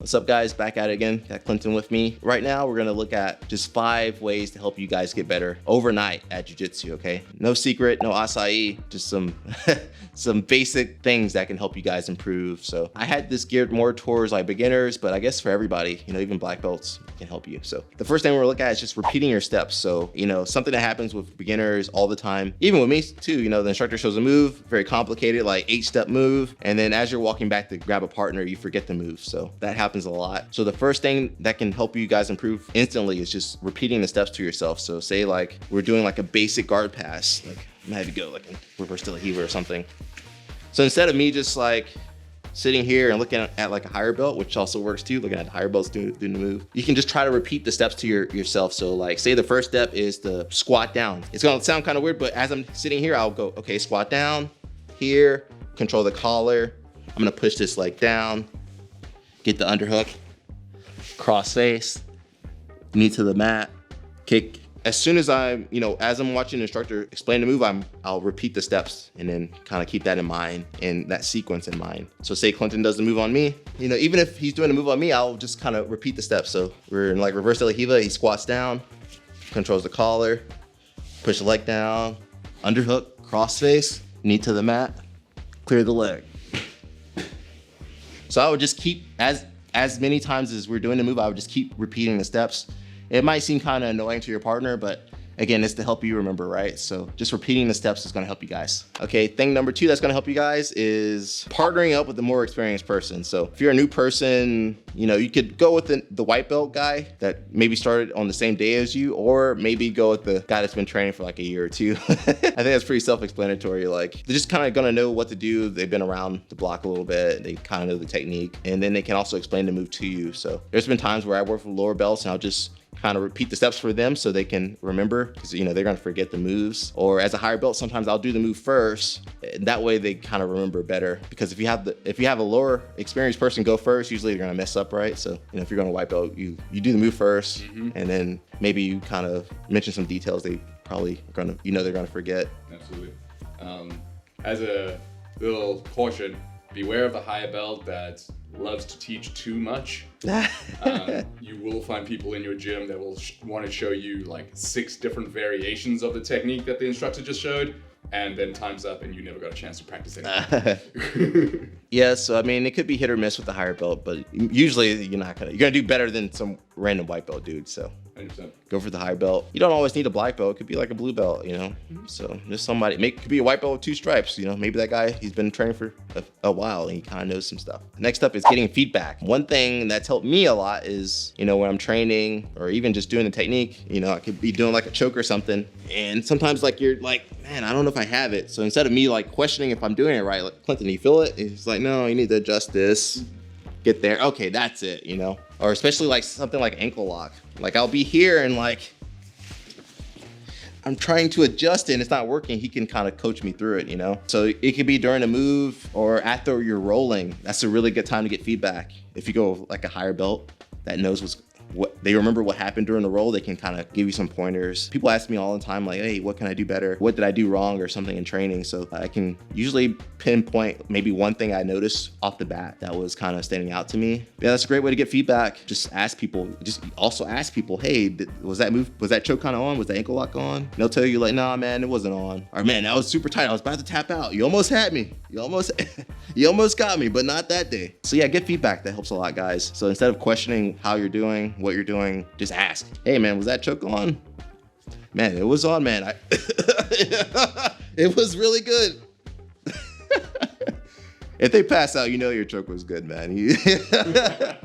What's up guys, back at it again. Got Clinton with me. Right now we're gonna look at just 5 ways to help you guys get better overnight at Jiu Jitsu, okay? No secret, no acai, just some some basic things that can help you guys improve. So I had this geared more towards like beginners, but I guess for everybody, you know, even black belts can help you. So the first thing we're gonna look at is just repeating your steps. So, you know, something that happens with beginners all the time, even with me too, you know, the instructor shows a move, very complicated, like 8-step move. And then as you're walking back to grab a partner, you forget the move. So that happens a lot. So the first thing that can help you guys improve instantly is just repeating the steps to yourself. So say like we're doing like a basic guard pass, like I'm gonna have you go like in reverse de la Hiva or something. So instead of me just like sitting here and looking at like a higher belt, which also works too, looking at the higher belts doing the move, you can just try to repeat the steps to yourself. So like say the first step is to squat down. It's gonna sound kind of weird, but as I'm sitting here, I'll go, okay, squat down here, control the collar. I'm gonna push this leg down, get the underhook, cross face, knee to the mat, kick. As soon as I'm, you know, as I'm watching the instructor explain the move, I'll repeat the steps and then kind of keep that in mind and that sequence in mind. So say Clinton does the move on me, you know, even if he's doing a move on me, I'll just kind of repeat the steps. So we're in like reverse de la Hiva, he squats down, controls the collar, push the leg down, underhook, cross face, knee to the mat, clear the leg. So I would just keep, as many times as we're doing the move, I would just keep repeating the steps. It might seem kind of annoying to your partner, but again, it's to help you remember, right? So just repeating the steps is gonna help you guys. Okay, thing number 2 that's gonna help you guys is partnering up with a more experienced person. So if you're a new person, you know, you could go with the white belt guy that maybe started on the same day as you, or maybe go with the guy that's been training for like a year or 2. I think that's pretty self-explanatory. Like they're just kind of gonna know what to do. They've been around the block a little bit. They kind of know the technique, and then they can also explain the move to you. So there's been times where I work with lower belts and I'll just kind of repeat the steps for them so they can remember, because you know they're gonna forget the moves. Or as a higher belt, sometimes I'll do the move first, and that way they kind of remember better. Because if you have a lower experienced person go first, usually they're gonna mess up, right? So you know, if you're gonna white belt, you do the move first, and then maybe you kind of mention some details they probably are gonna, you know, they're gonna forget. Absolutely. As a little caution, beware of the higher belt that loves to teach too much. You will find people in your gym that will want to show you like 6 different variations of the technique that the instructor just showed, and then time's up and you never got a chance to practice anything. Yeah, so I mean, it could be hit or miss with the higher belt, but usually you're gonna do better than some random white belt dude. So 100%. Go for the high belt. You don't always need a black belt. It could be like a blue belt, you know? So just somebody, could be a white belt with 2 stripes, you know? Maybe that guy, he's been training for a while and he kind of knows some stuff. Next up is getting feedback. One thing that's helped me a lot is, you know, when I'm training or even just doing the technique, you know, I could be doing like a choke or something. And sometimes like you're like, man, I don't know if I have it. So instead of me like questioning if I'm doing it right, like, Clinton, you feel it? He's like, no, you need to adjust this. Get there. Okay, that's it, you know? Or especially like something like ankle lock. Like I'll be here and like I'm trying to adjust it and it's not working. He can kind of coach me through it, you know? So it could be during a move or after you're rolling. That's a really good time to get feedback. If you go like a higher belt that knows what they remember what happened during the roll, they can kind of give you some pointers. People ask me all the time, like, hey, what can I do better? What did I do wrong or something in training? So I can usually pinpoint maybe one thing I noticed off the bat that was kind of standing out to me. Yeah, that's a great way to get feedback. Just ask people, hey, was that choke kind of on? Was the ankle lock on? And they'll tell you like, nah, man, it wasn't on. Or man, that was super tight. I was about to tap out. You almost had me. You almost got me, but not that day. So yeah, get feedback. That helps a lot, guys. So instead of questioning how you're doing, what you're doing, just ask, hey man, was that choke on? Man, it was on, man. It was really good. If they pass out, you know your choke was good, man. The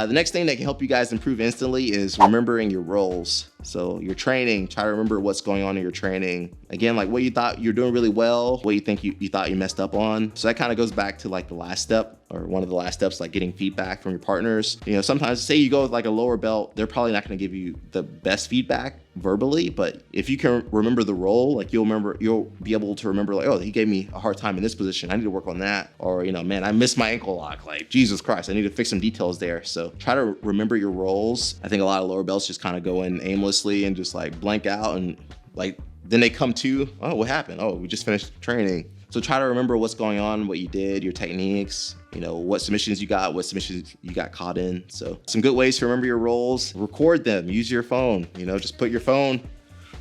next thing that can help you guys improve instantly is remembering your roles. So your training, try to remember what's going on in your training. Again, like what you thought you're doing really well, what you think you thought you messed up on. So that kind of goes back to like the last step, or one of the last steps, like getting feedback from your partners. You know, sometimes say you go with like a lower belt, they're probably not going to give you the best feedback verbally, but if you can remember the role, like you'll be able to remember like, oh, he gave me a hard time in this position, I need to work on that. Or, you know, man, I missed my ankle lock, like Jesus Christ, I need to fix some details there. So try to remember your roles. I think a lot of lower belts just kind of go in aimlessly and just like blank out, and like then they come to, oh, what happened? Oh, we just finished training. So try to remember what's going on, what you did, your techniques, you know, what submissions you got, what submissions you got caught in. So some good ways to remember your rolls, record them, use your phone, you know, just put your phone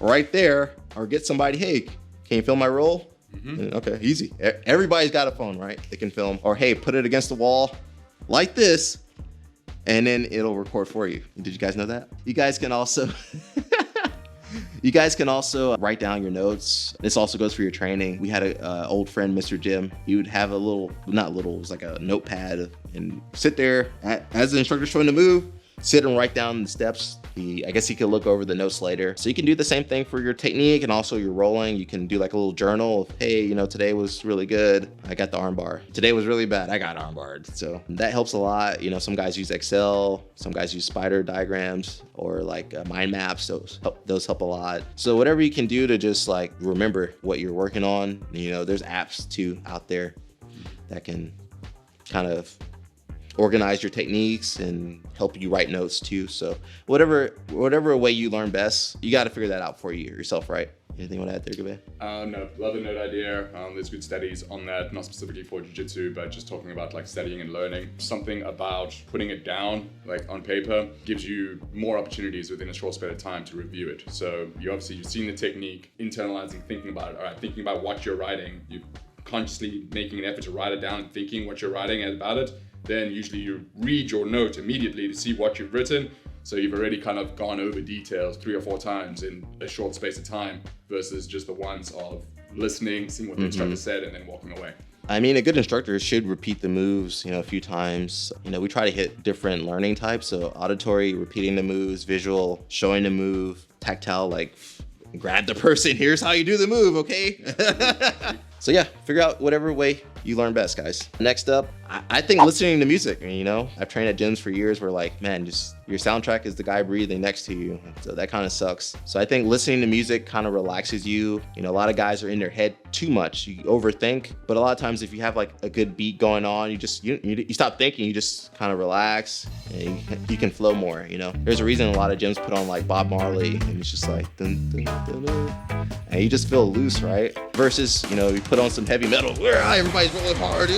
right there or get somebody, hey, can you film my roll? Okay, easy. Everybody's got a phone, right? They can film. Or hey, put it against the wall like this, and then it'll record for you. Did you guys know that? You guys can also write down your notes. This also goes for your training. We had a old friend, Mr. Jim. He would have a little, not little, it was like a notepad, and sit there as the instructor's showing the move, sit and write down the steps. I guess he could look over the notes later. So you can do the same thing for your technique and also your rolling. You can do like a little journal of, hey, you know, today was really good, I got the arm bar. Today was really bad, I got arm barred. So that helps a lot. You know, some guys use Excel, some guys use spider diagrams or like mind maps. Those help a lot. So whatever you can do to just like remember what you're working on. You know, there's apps too out there that can kind of organize your techniques and help you write notes too. So whatever way you learn best, you got to figure that out for yourself, right? Anything you want to add there, Gabe? No, love the note idea. There's good studies on that, not specifically for jiu-jitsu, but just talking about like studying and learning. Something about putting it down, like on paper, gives you more opportunities within a short span of time to review it. So you've seen the technique, internalizing, thinking about it. All right, thinking about what you're writing, you consciously making an effort to write it down and thinking what you're writing about it. Then usually you read your note immediately to see what you've written. So you've already kind of gone over details 3 or 4 times in a short space of time versus just the ones of listening, seeing what the instructor said, and then walking away. I mean, a good instructor should repeat the moves, you know, a few times. You know, we try to hit different learning types. So auditory, repeating the moves, visual, showing the move, tactile, like grab the person, here's how you do the move, okay? So yeah, figure out whatever way you learn best, guys. Next up, I think listening to music, you know, I've trained at gyms for years where like, man, just your soundtrack is the guy breathing next to you. So that kind of sucks. So I think listening to music kind of relaxes you. You know, a lot of guys are in their head too much. You overthink, but a lot of times if you have like a good beat going on, you stop thinking, you just kind of relax and you can flow more, you know. There's a reason a lot of gyms put on like Bob Marley and it's just like, dun, dun, dun, dun, and you just feel loose, right? Versus, you know, you put on some heavy metal, everybody's rolling hard.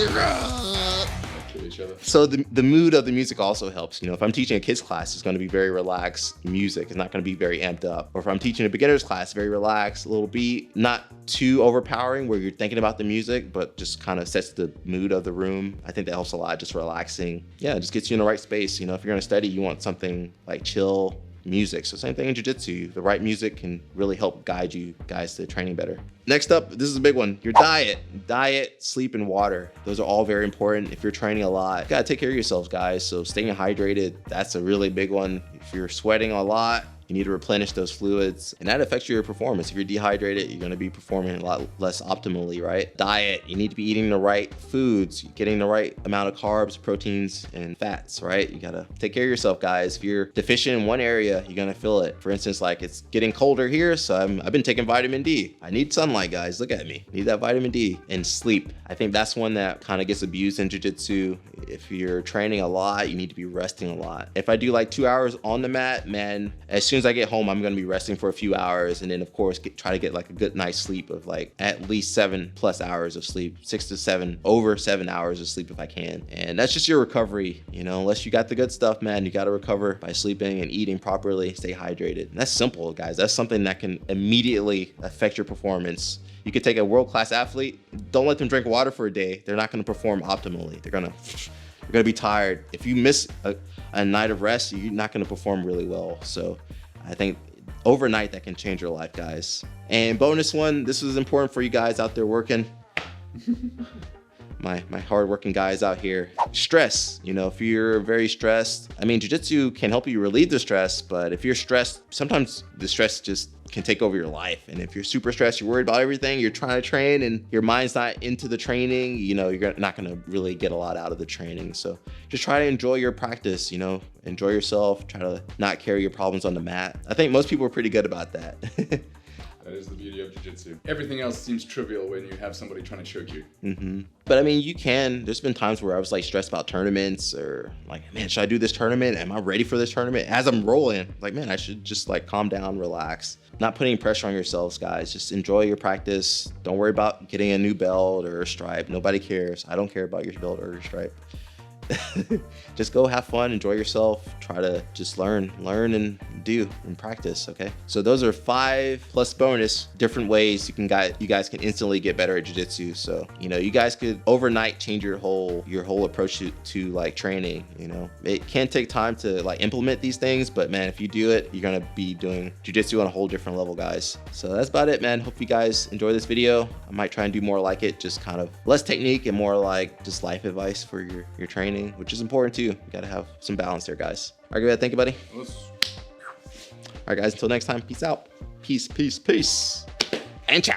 So the mood of the music also helps. You know, if I'm teaching a kids class, it's going to be very relaxed music. It's not going to be very amped up. Or if I'm teaching a beginner's class, very relaxed, a little beat, not too overpowering where you're thinking about the music, but just kind of sets the mood of the room. I think that helps a lot, just relaxing. Yeah, it just gets you in the right space. You know, if you're going to study, you want something like chill music. So same thing in jiu-jitsu. The right music can really help guide you guys to training better. Next up, this is a big one, your diet. Diet, sleep, and water. Those are all very important. If you're training a lot, you gotta take care of yourselves, guys. So staying hydrated, that's a really big one. If you're sweating a lot, you need to replenish those fluids, and that affects your performance. If you're dehydrated, you're gonna be performing a lot less optimally, right? Diet, you need to be eating the right foods, getting the right amount of carbs, proteins, and fats, right? You gotta take care of yourself, guys. If you're deficient in one area, you're gonna feel it. For instance, like it's getting colder here, so I've been taking vitamin D. I need sunlight, guys, look at me. Need that vitamin D. And sleep. I think that's one that kind of gets abused in jiu-jitsu. If you're training a lot, you need to be resting a lot. If I do like 2 hours on the mat, man, as soon as I get home, I'm gonna be resting for a few hours, and then of course try to get like a good night's sleep of like at least 7+ hours of sleep, 6 to 7, over 7 hours of sleep if I can. And that's just your recovery, you know, unless you got the good stuff, man, you gotta recover by sleeping and eating properly, stay hydrated. And that's simple, guys. That's something that can immediately affect your performance. You could take a world-class athlete, don't let them drink water for a day. They're not gonna perform optimally. They're gonna be tired. If you miss a night of rest, you're not gonna perform really well. So I think overnight that can change your life, guys. And bonus one, this is important for you guys out there working. my hardworking guys out here. Stress, you know, if you're very stressed, I mean, jiu-jitsu can help you relieve the stress, but if you're stressed, sometimes the stress just can take over your life. And if you're super stressed, you're worried about everything, you're trying to train and your mind's not into the training, you know, you're not gonna really get a lot out of the training. So just try to enjoy your practice, you know, enjoy yourself, try to not carry your problems on the mat. I think most people are pretty good about that. That is the beauty of at jiu-jitsu. Everything else seems trivial when you have somebody trying to choke you. But I mean, there's been times where I was like stressed about tournaments or like, man, should I do this tournament? Am I ready for this tournament? As I'm rolling, like, man, I should just like calm down, relax. Not putting pressure on yourselves, guys. Just enjoy your practice. Don't worry about getting a new belt or a stripe. Nobody cares. I don't care about your belt or your stripe. Just go have fun, enjoy yourself, try to just learn and do and practice. Okay, so those are 5 plus bonus different ways you guys can instantly get better at jiu-jitsu. So you guys could overnight change your whole approach to like training. It can take time to like implement these things, but man, if you do it, you're gonna be doing jiu-jitsu on a whole different level, guys. So that's about it, man. Hope you guys enjoy this video. I might try and do more like it, just kind of less technique and more like just life advice for your training, which is important too. You gotta have some balance there, guys. All right, go ahead. Thank you, buddy. All right, guys, until next time, peace out. Peace, and ciao.